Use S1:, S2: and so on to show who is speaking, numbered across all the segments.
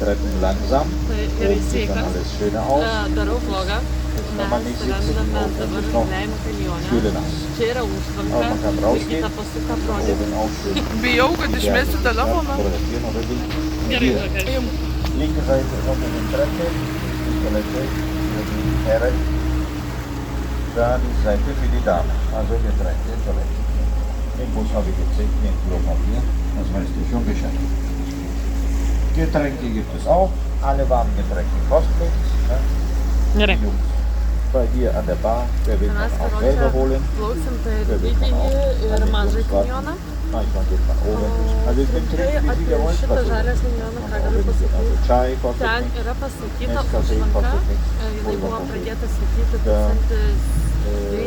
S1: Treppen langsam.
S2: Gerai,
S1: Oben sieht dann
S2: sveikas.
S1: alles schöner aus.
S2: Darau vlogą.
S1: man nicht
S2: Mes
S1: sitzen
S2: randame
S1: und
S2: dabar
S1: ist noch
S2: žaliajame kanione.
S1: schön nass.
S2: Čia yra
S1: Aber
S2: užtvanka.
S1: man kann rausgehen,
S2: Kita pasuka pro
S1: oben auch schön.
S3: Bijau, kad išmesti telefoną.
S1: Fotografieren oder wie.
S2: Gerai,
S1: Hier,
S2: vakar.
S1: linke Seite ist noch eine Treppe, die Toilette für die Herren. Da die Seite für die Dame, also eine Treppe, Toilette. Den Bus habe ich gezeigt, den Klopapier, das weißt du schon Bescheid. Getränke gibt es auch, alle warmen Getränke kosten nichts. Ne?
S2: Gerai.
S1: Die Jungs bei dir an der Bar, der will man
S2: Mes,
S1: auch
S2: karoče,
S1: selber holen.
S2: plauksim per
S1: Der will man auch
S2: didįjį
S1: an
S2: ir
S1: den
S2: mažąjį
S1: Jungs warten.
S2: kanjoną.
S1: Manchmal geht man oben. Also ich bin
S2: Tai
S1: trinken, wie Sie
S2: apie
S1: wollen.
S2: šitą žalės kanjoną, ką galiu
S1: Also
S2: pasakyti.
S1: Chai kostet
S2: Ten
S1: nichts.
S2: yra pasakyta
S1: Nescafé
S2: užtvanka,
S1: kostet nichts.
S2: jinai
S1: Pulver
S2: buvo
S1: kostet
S2: pradėta
S1: nichts.
S2: statyti
S1: Da,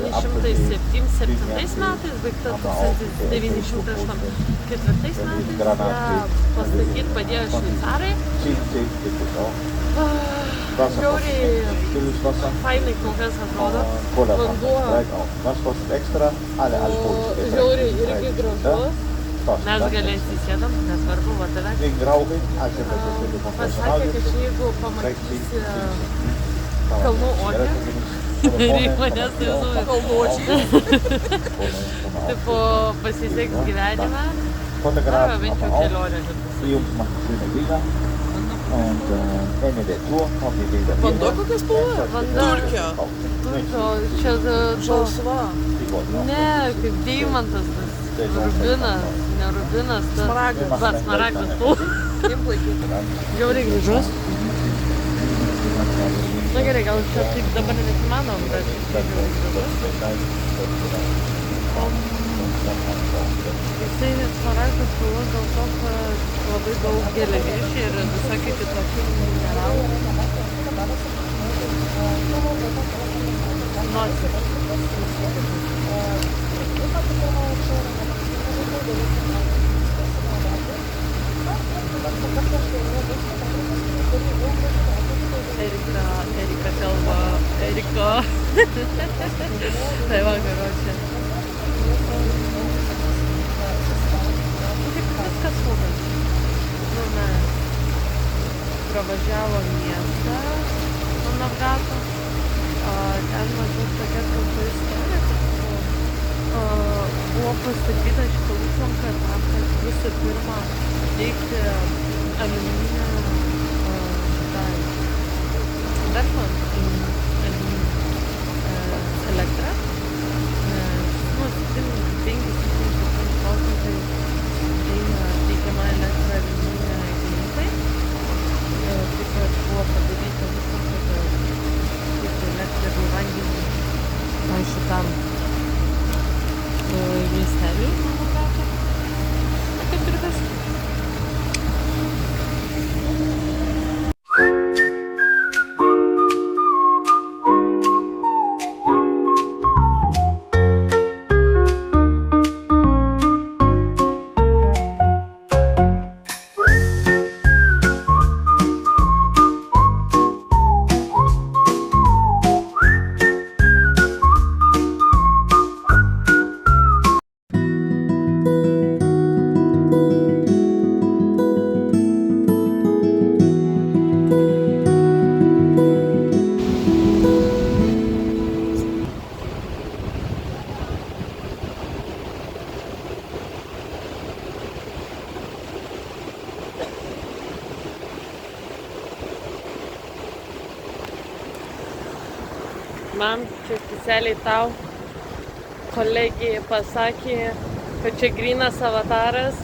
S2: 1977 metais, baigta 1984 metais, ją pastatyti padėjo šveicarai.
S1: 10 gibt es auch. Wasser kostet
S2: Žiauriai
S1: nichts. Stilles Wasser.
S2: fainai kol kas atrodo.
S1: Cola
S2: Vanduo
S1: kostet auch. Was kostet extra? Alle alkoholische
S2: žiauriai
S1: Getränke.
S2: irgi
S1: Ja?
S2: gražus.
S1: Kostet
S2: Mes
S1: das
S2: galiai
S1: nichts.
S2: atsisėdam, nesvarbu, va tave.
S1: Wegen Rauchen, also das ist für die
S2: Pasakė,
S1: Professionalen.
S2: kad jeigu pamatysi kalnų odę, reikia manęs tai
S3: Kalnuočiai.
S2: tipo pasiseks gyvenime, na,
S1: Fotografen
S2: bent jau
S1: aber auch.
S2: kelionė.
S1: Die Jungs machen schöne Bilder. Und Ende der Tour kommen die Bilder
S3: Vanduo
S1: wieder.
S3: kokia spalva?
S2: Vanduo.
S3: Turkija.
S2: Turkio, čia
S3: Žalsva.
S2: ne, kaip deimantas tas, rubinas, ne rubinas, tas
S3: Smaragdas.
S2: va, smaragdas,
S3: Kaip laikyti?
S2: žiauriai gražus. Na gerai, gal čia taip dabar nesimanom, bet žiauriai gražus. Jisai smaragdas spalvos dėl to, kad labai daug geležies ir visokių kitokių mineralų. Nors. Erika kalba, Erika. Tai va, karoče. Viskas smūgas. Nu, mes pravažiavo miestą nuo Navgato. Ten maždaug tokia trumpa istorija, kad buvo pastatyta šitą užtvanką tam, kad visų pirma teikti aliuminę šitai verslą elektrą. Nu, 75% teikiama elektra aliuminė gynybai. Taip pat buvo padaryta viskas, kad teikti elektrą bei vandenį šitam miesteliui, mano gato. Kaip ir viskas. Man čia specialiai tau kolegija pasakė, kad čia grynas avataras,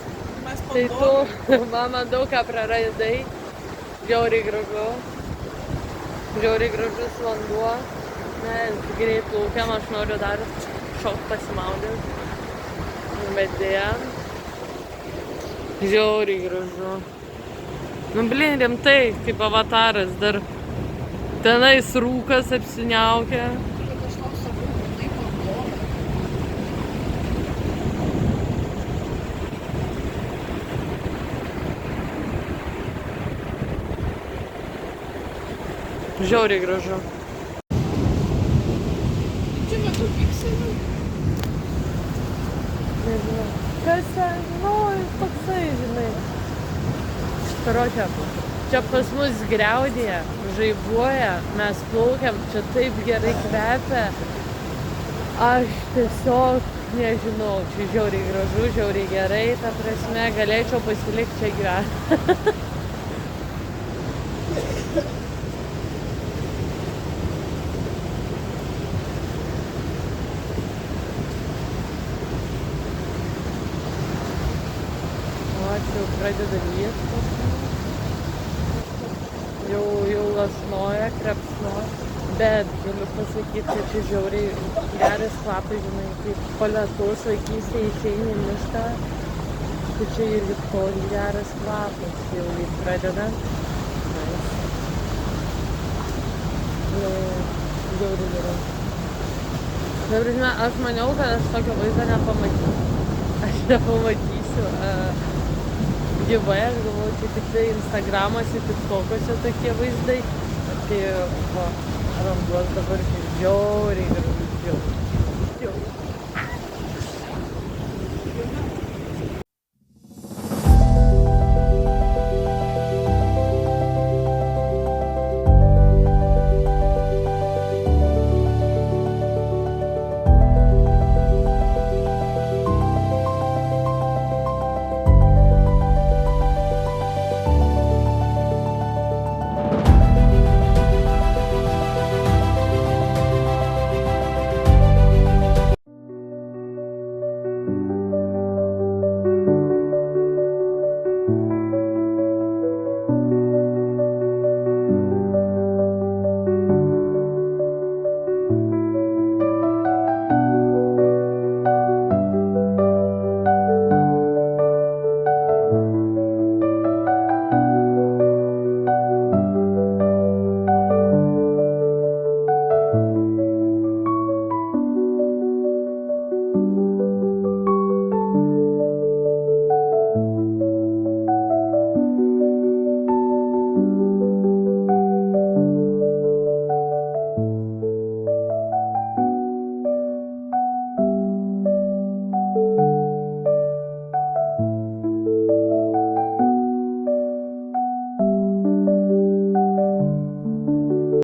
S3: Mes
S2: tai
S3: pandom.
S2: tu, mama, daug ką praradai, žiauriai gražu, žiauriai gražus vanduo, mes greit plaukiam, aš noriu dar šokt pasimaudyti, bet dėja, žiauriai gražu. Nu, blin, rimtai, kaip avataras dar. Tenais rūkas apsiniaukia. Žiauriai gražu.
S3: Čia metu pikselių.
S2: Nežinau. Kas ten? Nu, toksai, žinai. Karočią. Čia pas mus griaudėja, žaibuoja, mes plaukiam, čia taip gerai kvepia. Aš tiesiog nežinau, čia žiauriai gražu, žiauriai gerai, ta prasme, galėčiau pasilikti čia gyventi. O, čia jau pradeda lysti. Jau lasnoja, krepsnoja. Bet galiu pasakyti, kad čia žiauriai geras kvapas, žinai, kaip po lietus vaikystėje išeini į mišką, tai čia irgi toks geras kvapas, jau jis pradeda. Žiauriai gerai. Dabar, žinai, aš maniau, kad aš tokio vaizdo nepamatysiu. Aš nepamatysiu gyvai, aš galvoju, čia tik tai Instagramuose, TikTokuose tokie vaizdai. Tai, va. Randuos dabar žiauriai gražus.